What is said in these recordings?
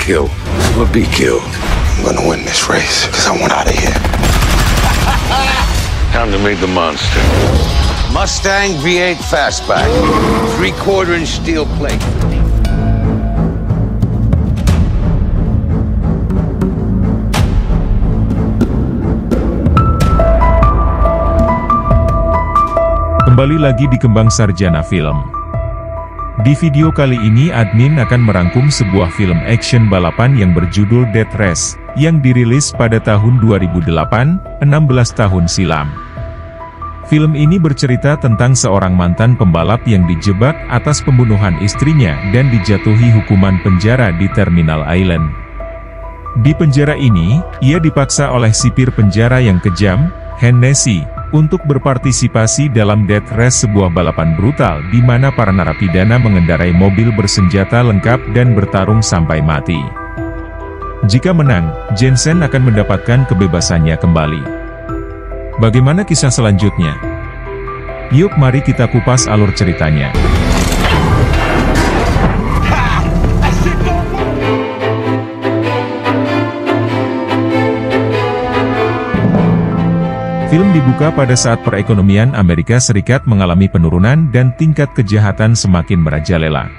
kill or be killed. I'm gonna win this race because I want out of here. Time to meet the monster. Mustang V8 Fastback, 3/4 inch steel plate. Kembali lagi di Kembang Sarjana Film. Di video kali ini admin akan merangkum sebuah film action balapan yang berjudul Death Race, yang dirilis pada tahun 2008, 16 tahun silam. Film ini bercerita tentang seorang mantan pembalap yang dijebak atas pembunuhan istrinya dan dijatuhi hukuman penjara di Terminal Island. Di penjara ini, ia dipaksa oleh sipir penjara yang kejam, Hennessy, untuk berpartisipasi dalam Death Race, sebuah balapan brutal di mana para narapidana mengendarai mobil bersenjata lengkap dan bertarung sampai mati. Jika menang, Jensen akan mendapatkan kebebasannya kembali. Bagaimana kisah selanjutnya? Yuk mari kita kupas alur ceritanya. Film dibuka pada saat perekonomian Amerika Serikat mengalami penurunan dan tingkat kejahatan semakin merajalela.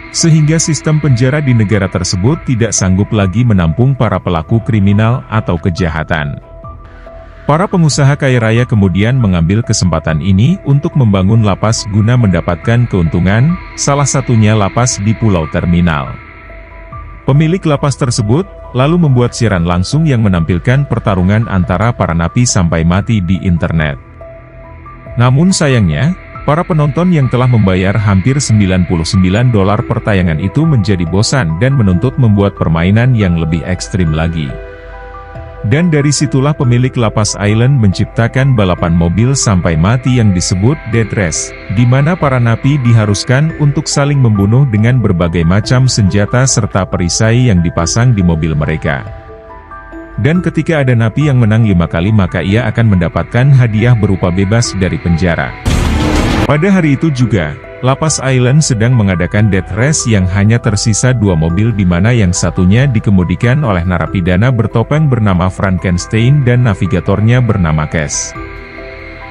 Sehingga sistem penjara di negara tersebut tidak sanggup lagi menampung para pelaku kriminal atau kejahatan. Para pengusaha kaya raya kemudian mengambil kesempatan ini untuk membangun lapas guna mendapatkan keuntungan, salah satunya lapas di Pulau Terminal. Pemilik lapas tersebut lalu membuat siaran langsung yang menampilkan pertarungan antara para napi sampai mati di internet. Namun sayangnya, para penonton yang telah membayar hampir $99 per tayangan itu menjadi bosan dan menuntut membuat permainan yang lebih ekstrim lagi. Dan dari situlah pemilik lapas Island menciptakan balapan mobil sampai mati yang disebut Death Race, di mana para napi diharuskan untuk saling membunuh dengan berbagai macam senjata serta perisai yang dipasang di mobil mereka. Dan ketika ada napi yang menang 5 kali maka ia akan mendapatkan hadiah berupa bebas dari penjara. Pada hari itu juga, Lapas Island sedang mengadakan Death Race yang hanya tersisa 2 mobil di mana yang satunya dikemudikan oleh narapidana bertopeng bernama Frankenstein dan navigatornya bernama Cass.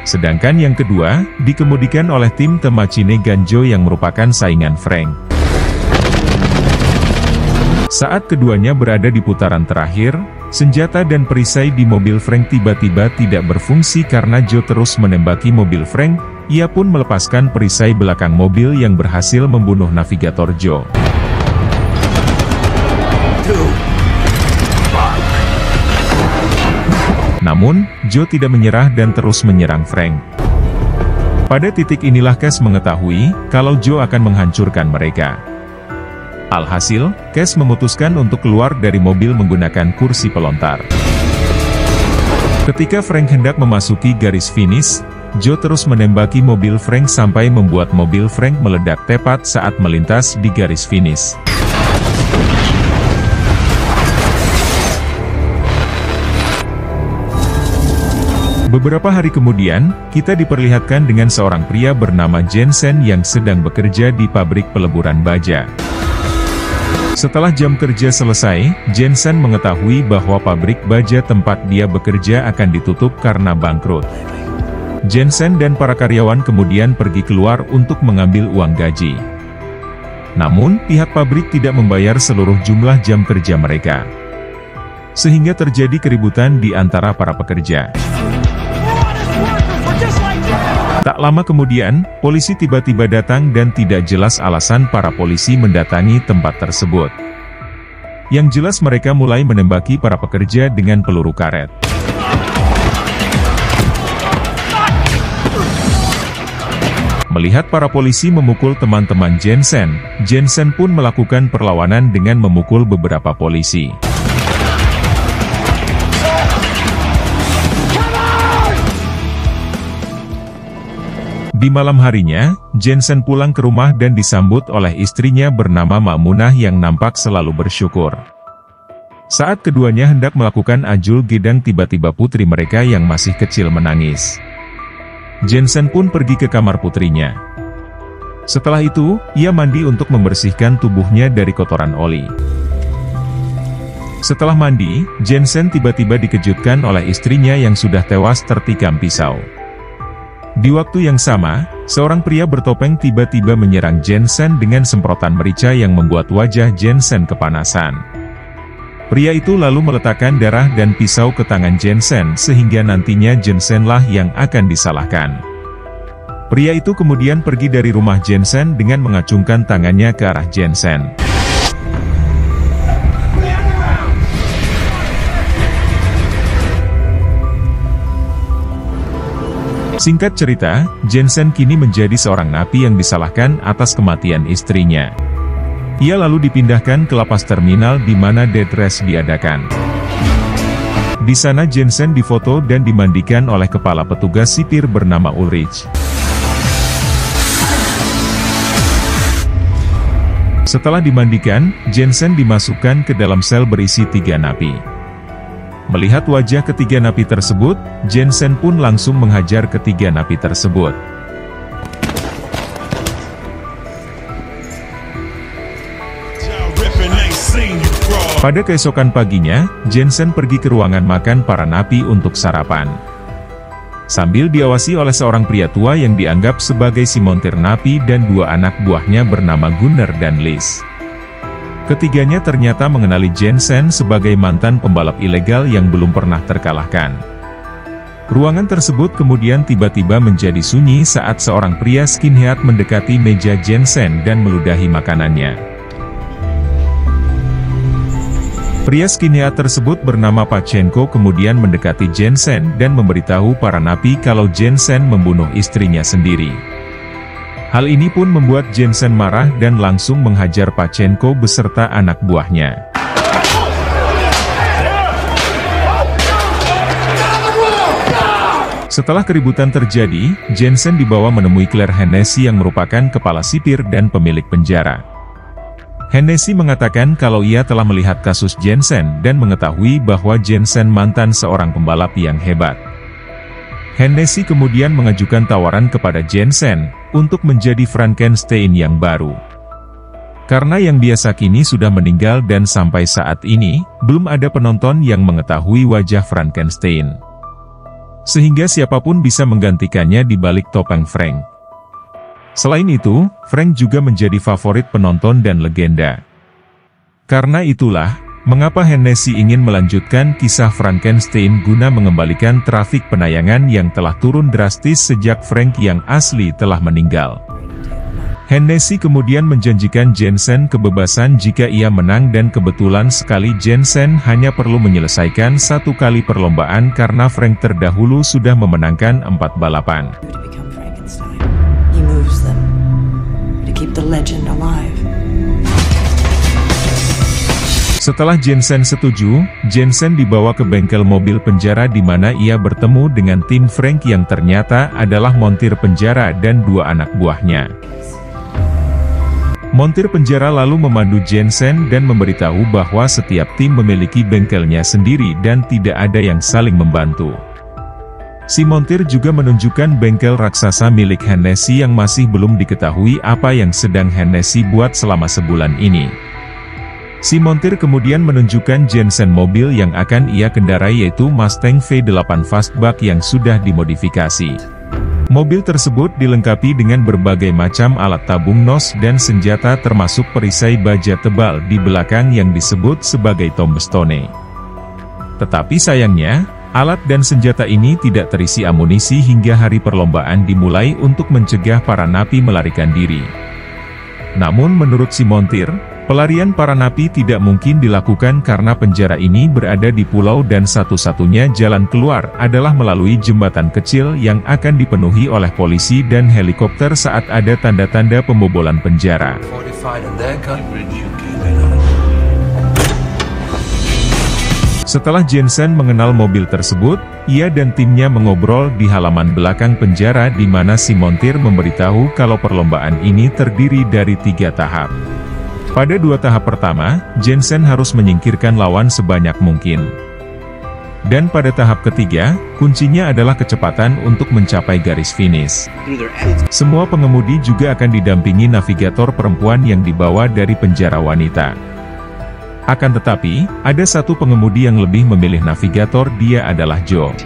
Sedangkan yang kedua, dikemudikan oleh tim Temachine Ganjo yang merupakan saingan Frank. Saat keduanya berada di putaran terakhir, senjata dan perisai di mobil Frank tiba-tiba tidak berfungsi karena Joe terus menembaki mobil Frank. Ia pun melepaskan perisai belakang mobil yang berhasil membunuh navigator Joe. Namun, Joe tidak menyerah dan terus menyerang Frank. Pada titik inilah Cass mengetahui kalau Joe akan menghancurkan mereka. Alhasil, Cass memutuskan untuk keluar dari mobil menggunakan kursi pelontar. Ketika Frank hendak memasuki garis finish, Joe terus menembaki mobil Frank sampai membuat mobil Frank meledak tepat saat melintas di garis finish. Beberapa hari kemudian, kita diperlihatkan dengan seorang pria bernama Jensen yang sedang bekerja di pabrik peleburan baja. Setelah jam kerja selesai, Jensen mengetahui bahwa pabrik baja tempat dia bekerja akan ditutup karena bangkrut. Jensen dan para karyawan kemudian pergi keluar untuk mengambil uang gaji. Namun, pihak pabrik tidak membayar seluruh jumlah jam kerja mereka. Sehingga terjadi keributan di antara para pekerja. Tak lama kemudian, polisi tiba-tiba datang dan tidak jelas alasan para polisi mendatangi tempat tersebut. Yang jelas mereka mulai menembaki para pekerja dengan peluru karet. Melihat para polisi memukul teman-teman Jensen, Jensen pun melakukan perlawanan dengan memukul beberapa polisi. Di malam harinya, Jensen pulang ke rumah dan disambut oleh istrinya bernama Mamunah yang nampak selalu bersyukur. Saat keduanya hendak melakukan ajul gedang tiba-tiba putri mereka yang masih kecil menangis. Jensen pun pergi ke kamar putrinya. Setelah itu, ia mandi untuk membersihkan tubuhnya dari kotoran oli. Setelah mandi, Jensen tiba-tiba dikejutkan oleh istrinya yang sudah tewas tertikam pisau. Di waktu yang sama, seorang pria bertopeng tiba-tiba menyerang Jensen dengan semprotan merica yang membuat wajah Jensen kepanasan. Pria itu lalu meletakkan darah dan pisau ke tangan Jensen sehingga nantinya Jensenlah yang akan disalahkan. Pria itu kemudian pergi dari rumah Jensen dengan mengacungkan tangannya ke arah Jensen. Singkat cerita, Jensen kini menjadi seorang napi yang disalahkan atas kematian istrinya. Ia lalu dipindahkan ke lapas terminal di mana death race diadakan. Di sana Jensen difoto dan dimandikan oleh kepala petugas sipir bernama Ulrich. Setelah dimandikan, Jensen dimasukkan ke dalam sel berisi 3 napi. Melihat wajah ketiga napi tersebut, Jensen pun langsung menghajar ketiga napi tersebut. Pada keesokan paginya, Jensen pergi ke ruangan makan para napi untuk sarapan. Sambil diawasi oleh seorang pria tua yang dianggap sebagai si montir napi dan 2 anak buahnya bernama Gunnar dan Liz. Ketiganya ternyata mengenali Jensen sebagai mantan pembalap ilegal yang belum pernah terkalahkan. Ruangan tersebut kemudian tiba-tiba menjadi sunyi saat seorang pria skinhead mendekati meja Jensen dan meludahi makanannya. Pria skinhead tersebut bernama Pachenko kemudian mendekati Jensen dan memberitahu para napi kalau Jensen membunuh istrinya sendiri. Hal ini pun membuat Jensen marah dan langsung menghajar Pachenko beserta anak buahnya. Setelah keributan terjadi, Jensen dibawa menemui Claire Hennessy yang merupakan kepala sipir dan pemilik penjara. Hennessy mengatakan kalau ia telah melihat kasus Jensen dan mengetahui bahwa Jensen mantan seorang pembalap yang hebat. Hennessy kemudian mengajukan tawaran kepada Jensen untuk menjadi Frankenstein yang baru. Karena yang biasa kini sudah meninggal dan sampai saat ini, belum ada penonton yang mengetahui wajah Frankenstein. Sehingga siapapun bisa menggantikannya di balik topeng Frank. Selain itu, Frank juga menjadi favorit penonton dan legenda. Karena itulah, mengapa Hennessy ingin melanjutkan kisah Frankenstein guna mengembalikan trafik penayangan yang telah turun drastis sejak Frank yang asli telah meninggal. Hennessy kemudian menjanjikan Jensen kebebasan jika ia menang dan kebetulan sekali Jensen hanya perlu menyelesaikan 1 kali perlombaan karena Frank terdahulu sudah memenangkan 4 balapan. Setelah Jensen setuju, Jensen dibawa ke bengkel mobil penjara di mana ia bertemu dengan tim Frank yang ternyata adalah montir penjara dan 2 anak buahnya. Montir penjara lalu memandu Jensen dan memberitahu bahwa setiap tim memiliki bengkelnya sendiri dan tidak ada yang saling membantu. Si montir juga menunjukkan bengkel raksasa milik Hennessy yang masih belum diketahui apa yang sedang Hennessy buat selama sebulan ini. Si montir kemudian menunjukkan Jensen mobil yang akan ia kendarai yaitu Mustang V8 Fastback yang sudah dimodifikasi. Mobil tersebut dilengkapi dengan berbagai macam alat tabung NOS dan senjata termasuk perisai baja tebal di belakang yang disebut sebagai tombstone. Tetapi sayangnya, alat dan senjata ini tidak terisi amunisi hingga hari perlombaan dimulai untuk mencegah para napi melarikan diri. Namun menurut si montir, pelarian para napi tidak mungkin dilakukan karena penjara ini berada di pulau dan satu-satunya jalan keluar adalah melalui jembatan kecil yang akan dipenuhi oleh polisi dan helikopter saat ada tanda-tanda pembobolan penjara. Setelah Jensen mengenal mobil tersebut, ia dan timnya mengobrol di halaman belakang penjara di mana si montir memberitahu kalau perlombaan ini terdiri dari 3 tahap. Pada 2 tahap pertama, Jensen harus menyingkirkan lawan sebanyak mungkin. Dan pada tahap ketiga, kuncinya adalah kecepatan untuk mencapai garis finish. Semua pengemudi juga akan didampingi navigator perempuan yang dibawa dari penjara wanita. Akan tetapi, ada satu pengemudi yang lebih memilih navigator, dia adalah Joe.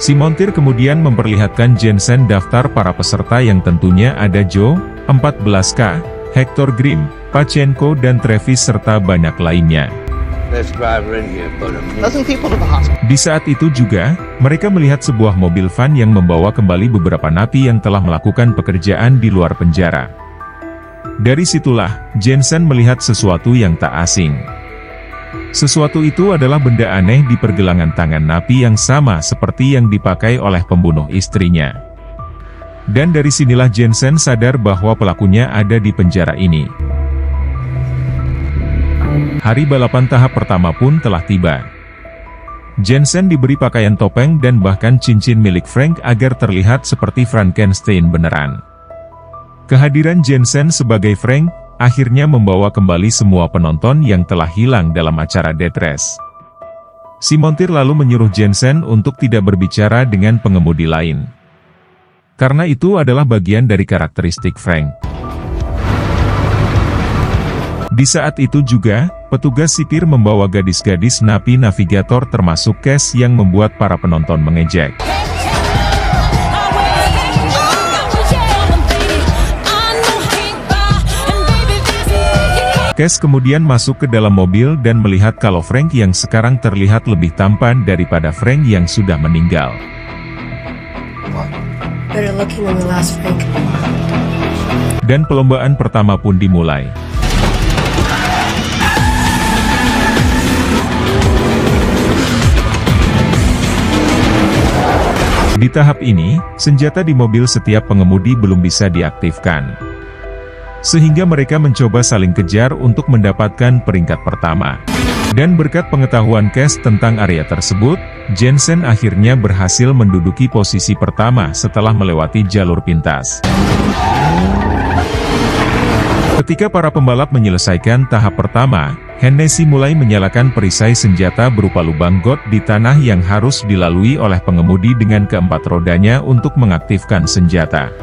Si montir kemudian memperlihatkan Jensen daftar para peserta yang tentunya ada Joe, 14K, Hector Grimm, Pachenko dan Travis serta banyak lainnya. Di saat itu juga, mereka melihat sebuah mobil van yang membawa kembali beberapa napi yang telah melakukan pekerjaan di luar penjara. Dari situlah, Jensen melihat sesuatu yang tak asing. Sesuatu itu adalah benda aneh di pergelangan tangan napi yang sama seperti yang dipakai oleh pembunuh istrinya. Dan dari sinilah Jensen sadar bahwa pelakunya ada di penjara ini. Hari balapan tahap pertama pun telah tiba. Jensen diberi pakaian topeng dan bahkan cincin milik Frank agar terlihat seperti Frankenstein beneran. Kehadiran Jensen sebagai Frank, akhirnya membawa kembali semua penonton yang telah hilang dalam acara Death Race. Si montir lalu menyuruh Jensen untuk tidak berbicara dengan pengemudi lain. Karena itu adalah bagian dari karakteristik Frank. Di saat itu juga, petugas sipir membawa gadis-gadis napi navigator termasuk Cass yang membuat para penonton mengejek. Cass kemudian masuk ke dalam mobil dan melihat kalau Frank yang sekarang terlihat lebih tampan daripada Frank yang sudah meninggal. Dan perlombaan pertama pun dimulai. Di tahap ini, senjata di mobil setiap pengemudi belum bisa diaktifkan. Sehingga mereka mencoba saling kejar untuk mendapatkan peringkat pertama. Dan berkat pengetahuan Cass tentang area tersebut, Jensen akhirnya berhasil menduduki posisi pertama setelah melewati jalur pintas. Ketika para pembalap menyelesaikan tahap pertama, Hennessy mulai menyalakan perisai senjata berupa lubang got di tanah yang harus dilalui oleh pengemudi dengan keempat rodanya untuk mengaktifkan senjata.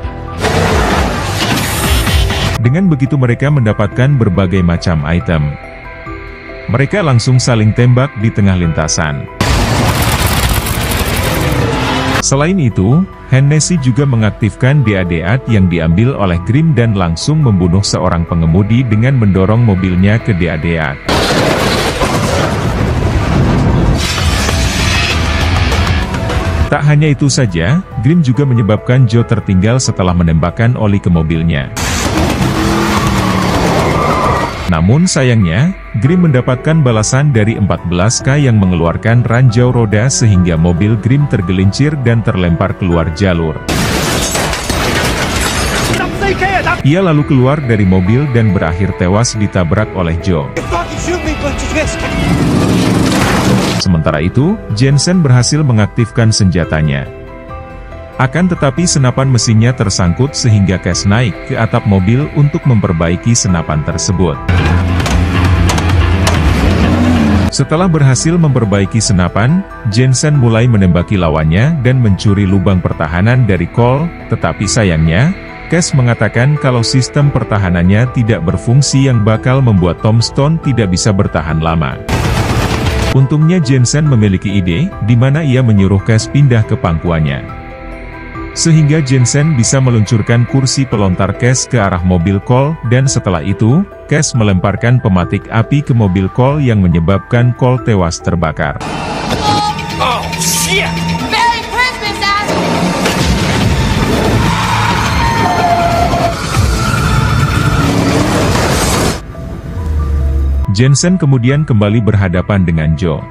Dengan begitu mereka mendapatkan berbagai macam item. Mereka langsung saling tembak di tengah lintasan. Selain itu, Hennessy juga mengaktifkan DADAT yang diambil oleh Grimm dan langsung membunuh seorang pengemudi dengan mendorong mobilnya ke DADAT. Tak hanya itu saja, Grimm juga menyebabkan Joe tertinggal setelah menembakkan oli ke mobilnya. Namun sayangnya, Grimm mendapatkan balasan dari 14K yang mengeluarkan ranjau roda sehingga mobil Grimm tergelincir dan terlempar keluar jalur. Ia lalu keluar dari mobil dan berakhir tewas ditabrak oleh Joe. Sementara itu, Jensen berhasil mengaktifkan senjatanya. Akan tetapi senapan mesinnya tersangkut sehingga Cass naik ke atap mobil untuk memperbaiki senapan tersebut. Setelah berhasil memperbaiki senapan, Jensen mulai menembaki lawannya dan mencuri lubang pertahanan dari Cole, tetapi sayangnya, Cass mengatakan kalau sistem pertahanannya tidak berfungsi yang bakal membuat Tombstone tidak bisa bertahan lama. Untungnya Jensen memiliki ide, di mana ia menyuruh Cass pindah ke pangkuannya. Sehingga Jensen bisa meluncurkan kursi pelontar Cass ke arah mobil Cole, dan setelah itu, Cass melemparkan pematik api ke mobil Cole yang menyebabkan Cole tewas terbakar. Oh, shit! Merry Christmas, Dad! Jensen kemudian kembali berhadapan dengan Joe.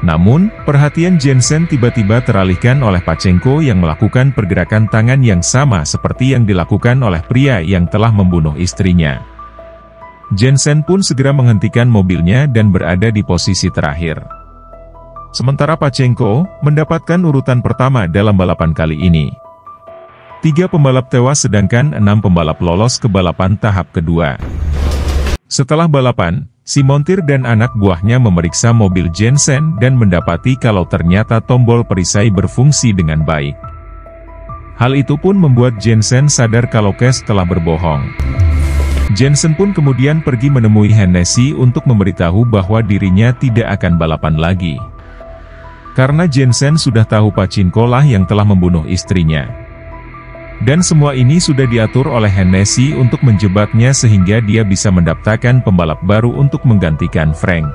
Namun, perhatian Jensen tiba-tiba teralihkan oleh Pachenko yang melakukan pergerakan tangan yang sama seperti yang dilakukan oleh pria yang telah membunuh istrinya. Jensen pun segera menghentikan mobilnya dan berada di posisi terakhir. Sementara Pachenko mendapatkan urutan pertama dalam balapan kali ini. 3 pembalap tewas sedangkan 6 pembalap lolos ke balapan tahap kedua. Setelah balapan, si montir dan anak buahnya memeriksa mobil Jensen dan mendapati kalau ternyata tombol perisai berfungsi dengan baik. Hal itu pun membuat Jensen sadar kalau Cass telah berbohong. Jensen pun kemudian pergi menemui Hennessy untuk memberitahu bahwa dirinya tidak akan balapan lagi. Karena Jensen sudah tahu Pachinko lah yang telah membunuh istrinya. Dan semua ini sudah diatur oleh Hennessy untuk menjebaknya sehingga dia bisa mendaftarkan pembalap baru untuk menggantikan Frank.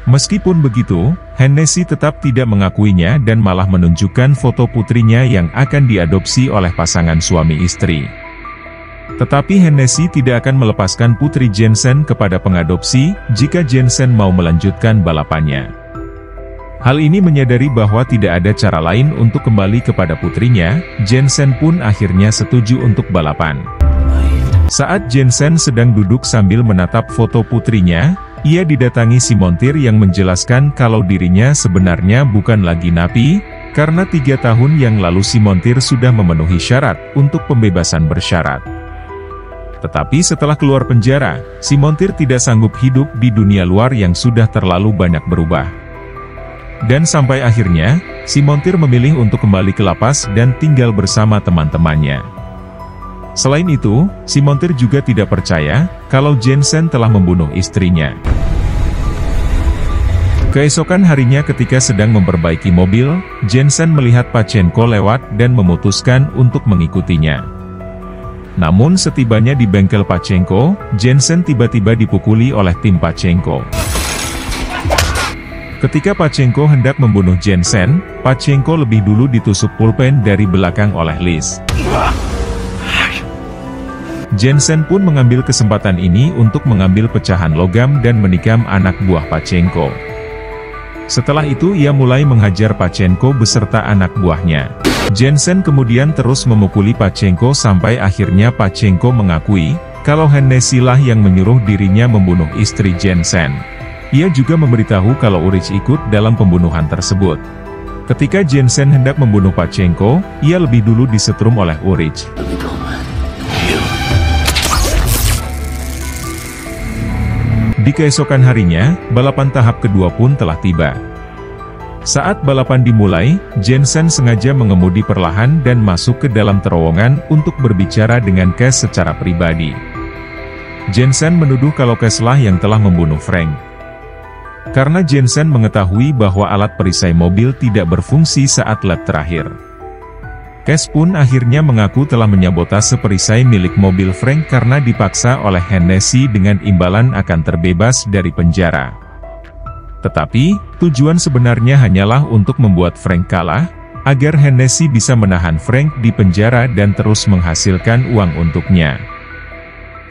Meskipun begitu, Hennessy tetap tidak mengakuinya dan malah menunjukkan foto putrinya yang akan diadopsi oleh pasangan suami istri. Tetapi Hennessy tidak akan melepaskan putri Jensen kepada pengadopsi, jika Jensen mau melanjutkan balapannya. Hal ini menyadari bahwa tidak ada cara lain untuk kembali kepada putrinya, Jensen pun akhirnya setuju untuk balapan. Saat Jensen sedang duduk sambil menatap foto putrinya, ia didatangi si montir yang menjelaskan kalau dirinya sebenarnya bukan lagi napi, karena 3 tahun yang lalu si montir sudah memenuhi syarat untuk pembebasan bersyarat. Tetapi setelah keluar penjara, si montir tidak sanggup hidup di dunia luar yang sudah terlalu banyak berubah. Dan sampai akhirnya, si montir memilih untuk kembali ke lapas dan tinggal bersama teman-temannya. Selain itu, si montir juga tidak percaya kalau Jensen telah membunuh istrinya. Keesokan harinya ketika sedang memperbaiki mobil, Jensen melihat Pachinko lewat dan memutuskan untuk mengikutinya. Namun setibanya di bengkel Pachinko, Jensen tiba-tiba dipukuli oleh tim Pachinko. Ketika Pachinko hendak membunuh Jensen, Pachinko lebih dulu ditusuk pulpen dari belakang oleh Liz. Jensen pun mengambil kesempatan ini untuk mengambil pecahan logam dan menikam anak buah Pachinko. Setelah itu ia mulai menghajar Pachinko beserta anak buahnya. Jensen kemudian terus memukuli Pachinko sampai akhirnya Pachinko mengakui kalau Hennessy lah yang menyuruh dirinya membunuh istri Jensen. Ia juga memberitahu kalau Ulrich ikut dalam pembunuhan tersebut. Ketika Jensen hendak membunuh Pachinko, ia lebih dulu disetrum oleh Ulrich. Di keesokan harinya, balapan tahap kedua pun telah tiba. Saat balapan dimulai, Jensen sengaja mengemudi perlahan dan masuk ke dalam terowongan untuk berbicara dengan Cass secara pribadi. Jensen menuduh kalau Cass lah yang telah membunuh Frank. Karena Jensen mengetahui bahwa alat perisai mobil tidak berfungsi saat lap terakhir. Cass pun akhirnya mengaku telah menyabotase perisai milik mobil Frank karena dipaksa oleh Hennessy dengan imbalan akan terbebas dari penjara. Tetapi, tujuan sebenarnya hanyalah untuk membuat Frank kalah, agar Hennessy bisa menahan Frank di penjara dan terus menghasilkan uang untuknya.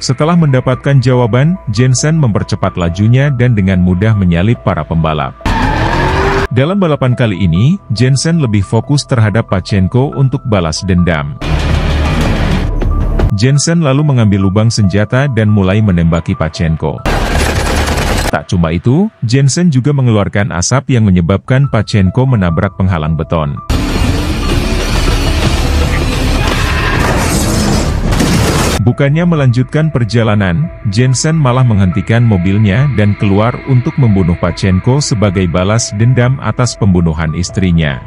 Setelah mendapatkan jawaban, Jensen mempercepat lajunya dan dengan mudah menyalip para pembalap. Dalam balapan kali ini, Jensen lebih fokus terhadap Pachinko untuk balas dendam. Jensen lalu mengambil lubang senjata dan mulai menembaki Pachinko. Tak cuma itu, Jensen juga mengeluarkan asap yang menyebabkan Pachinko menabrak penghalang beton. Bukannya melanjutkan perjalanan, Jensen malah menghentikan mobilnya dan keluar untuk membunuh Pachinko sebagai balas dendam atas pembunuhan istrinya.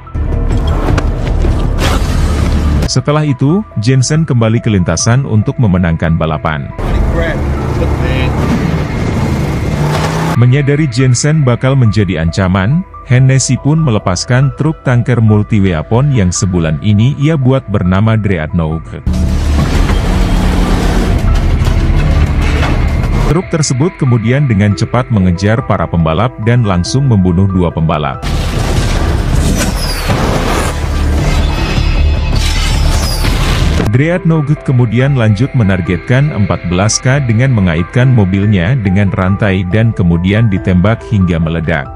Setelah itu, Jensen kembali ke lintasan untuk memenangkan balapan. Menyadari Jensen bakal menjadi ancaman, Hennessy pun melepaskan truk tanker multi-weapon yang sebulan ini ia buat bernama Dreadnought. Truk tersebut kemudian dengan cepat mengejar para pembalap dan langsung membunuh 2 pembalap. Dreadnought kemudian lanjut menargetkan 14K dengan mengaitkan mobilnya dengan rantai dan kemudian ditembak hingga meledak.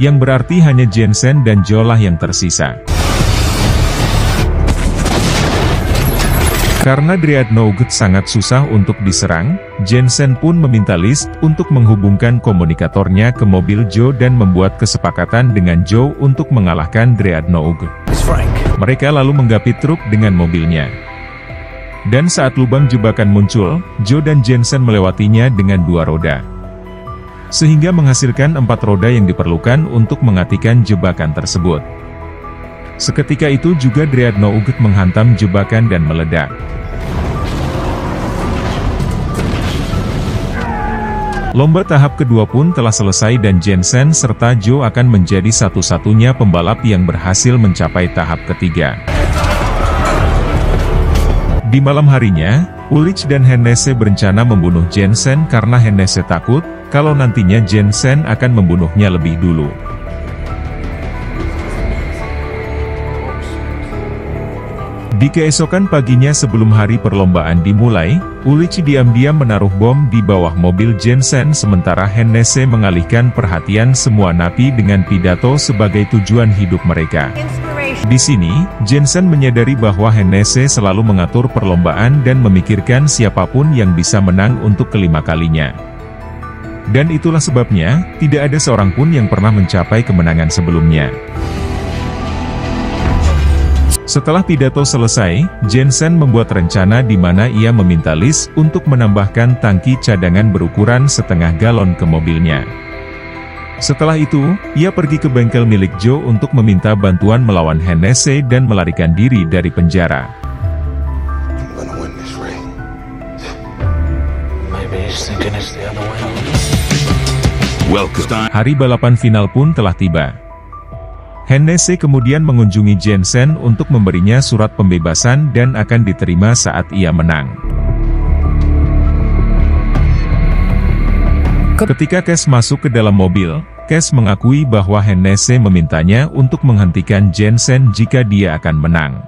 Yang berarti hanya Jensen dan Joe lah yang tersisa. Karena Dreadnought sangat susah untuk diserang, Jensen pun meminta Liz untuk menghubungkan komunikatornya ke mobil Joe dan membuat kesepakatan dengan Joe untuk mengalahkan Dreadnought. Mereka lalu menggapit truk dengan mobilnya. Dan saat lubang jebakan muncul, Joe dan Jensen melewatinya dengan 2 roda. Sehingga menghasilkan 4 roda yang diperlukan untuk mengatikan jebakan tersebut. Seketika itu juga Dreadnought menghantam jebakan dan meledak. Lomba tahap kedua pun telah selesai dan Jensen serta Joe akan menjadi satu-satunya pembalap yang berhasil mencapai tahap ketiga. Di malam harinya, Ullrich dan Hennessy berencana membunuh Jensen karena Hennessy takut kalau nantinya Jensen akan membunuhnya lebih dulu. Di keesokan paginya sebelum hari perlombaan dimulai, Ullrich diam-diam menaruh bom di bawah mobil Jensen sementara Hennessy mengalihkan perhatian semua napi dengan pidato sebagai tujuan hidup mereka. Di sini, Jensen menyadari bahwa Hennessy selalu mengatur perlombaan dan memikirkan siapapun yang bisa menang untuk kelima kalinya. Dan itulah sebabnya, tidak ada seorang pun yang pernah mencapai kemenangan sebelumnya. Setelah pidato selesai, Jensen membuat rencana di mana ia meminta Liz untuk menambahkan tangki cadangan berukuran setengah galon ke mobilnya. Setelah itu, ia pergi ke bengkel milik Joe untuk meminta bantuan melawan Hennessy dan melarikan diri dari penjara. Hari balapan final pun telah tiba. Hennessy kemudian mengunjungi Jensen untuk memberinya surat pembebasan dan akan diterima saat ia menang. Ketika Cass masuk ke dalam mobil, Cass mengakui bahwa Hennessy memintanya untuk menghentikan Jensen jika dia akan menang.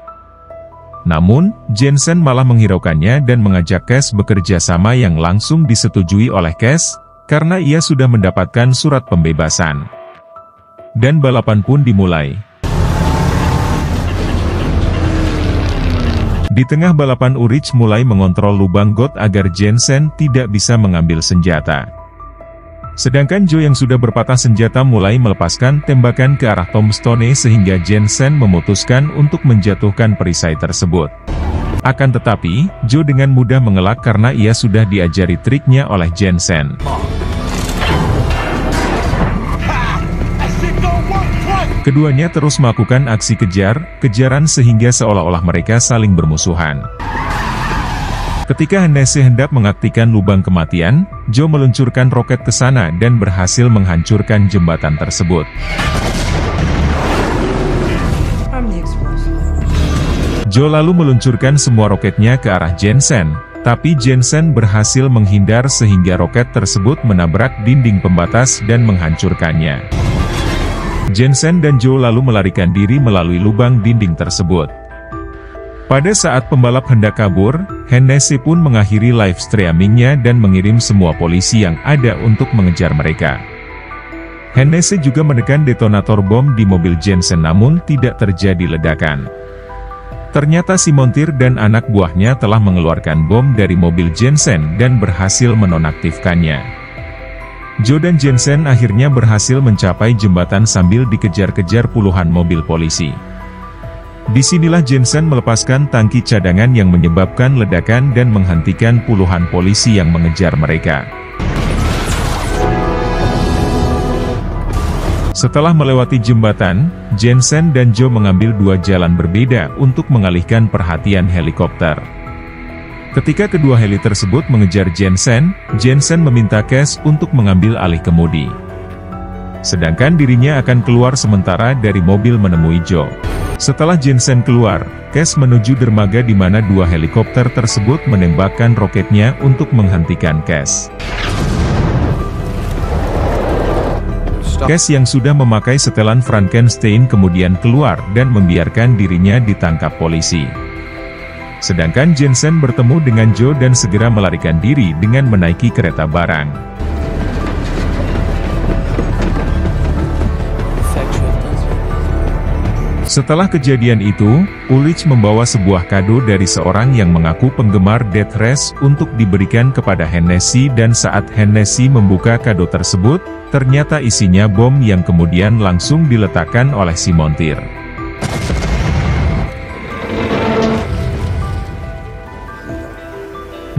Namun, Jensen malah menghiraukannya dan mengajak Cass bekerja sama yang langsung disetujui oleh Cass, karena ia sudah mendapatkan surat pembebasan. Dan balapan pun dimulai. Di tengah balapan Ullrich mulai mengontrol lubang got agar Jensen tidak bisa mengambil senjata. Sedangkan Joe yang sudah berpatah senjata mulai melepaskan tembakan ke arah Tombstone sehingga Jensen memutuskan untuk menjatuhkan perisai tersebut. Akan tetapi, Joe dengan mudah mengelak karena ia sudah diajari triknya oleh Jensen. Keduanya terus melakukan aksi kejar-kejaran sehingga seolah-olah mereka saling bermusuhan. Ketika Hennessy hendak mengaktifkan lubang kematian, Joe meluncurkan roket ke sana dan berhasil menghancurkan jembatan tersebut. Joe lalu meluncurkan semua roketnya ke arah Jensen, tapi Jensen berhasil menghindar sehingga roket tersebut menabrak dinding pembatas dan menghancurkannya. Jensen dan Joe lalu melarikan diri melalui lubang dinding tersebut. Pada saat pembalap hendak kabur, Hennessy pun mengakhiri live streamingnya dan mengirim semua polisi yang ada untuk mengejar mereka. Hennessy juga menekan detonator bom di mobil Jensen namun tidak terjadi ledakan. Ternyata si montir dan anak buahnya telah mengeluarkan bom dari mobil Jensen dan berhasil menonaktifkannya. Joe dan Jensen akhirnya berhasil mencapai jembatan sambil dikejar-kejar puluhan mobil polisi. Disinilah Jensen melepaskan tangki cadangan yang menyebabkan ledakan dan menghentikan puluhan polisi yang mengejar mereka. Setelah melewati jembatan, Jensen dan Joe mengambil dua jalan berbeda untuk mengalihkan perhatian helikopter. Ketika kedua heli tersebut mengejar Jensen, Jensen meminta Cass untuk mengambil alih kemudi. Sedangkan dirinya akan keluar sementara dari mobil menemui Joe. Setelah Jensen keluar, Cass menuju dermaga di mana dua helikopter tersebut menembakkan roketnya untuk menghentikan Cass. Cass yang sudah memakai setelan Frankenstein kemudian keluar dan membiarkan dirinya ditangkap polisi. Sedangkan Jensen bertemu dengan Joe dan segera melarikan diri dengan menaiki kereta barang. Setelah kejadian itu, Ullrich membawa sebuah kado dari seorang yang mengaku penggemar Death Race untuk diberikan kepada Hennessy dan saat Hennessy membuka kado tersebut, ternyata isinya bom yang kemudian langsung diletakkan oleh si montir.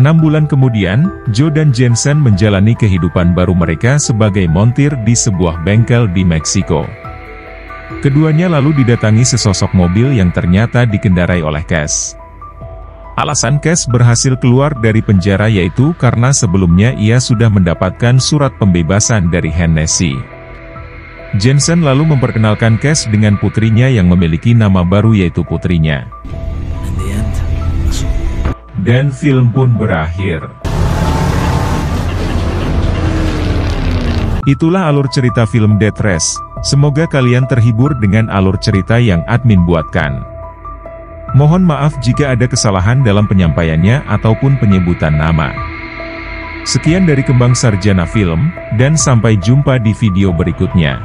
Enam bulan kemudian, Joe dan Jensen menjalani kehidupan baru mereka sebagai montir di sebuah bengkel di Meksiko. Keduanya lalu didatangi sesosok mobil yang ternyata dikendarai oleh Cass. Alasan Cash berhasil keluar dari penjara yaitu karena sebelumnya ia sudah mendapatkan surat pembebasan dari Hennessy. Jensen lalu memperkenalkan Cash dengan putrinya yang memiliki nama baru yaitu putrinya. Dan film pun berakhir. Itulah alur cerita film Death Race. Semoga kalian terhibur dengan alur cerita yang admin buatkan. Mohon maaf jika ada kesalahan dalam penyampaiannya ataupun penyebutan nama. Sekian dari Kembang Sarjana Film, dan sampai jumpa di video berikutnya.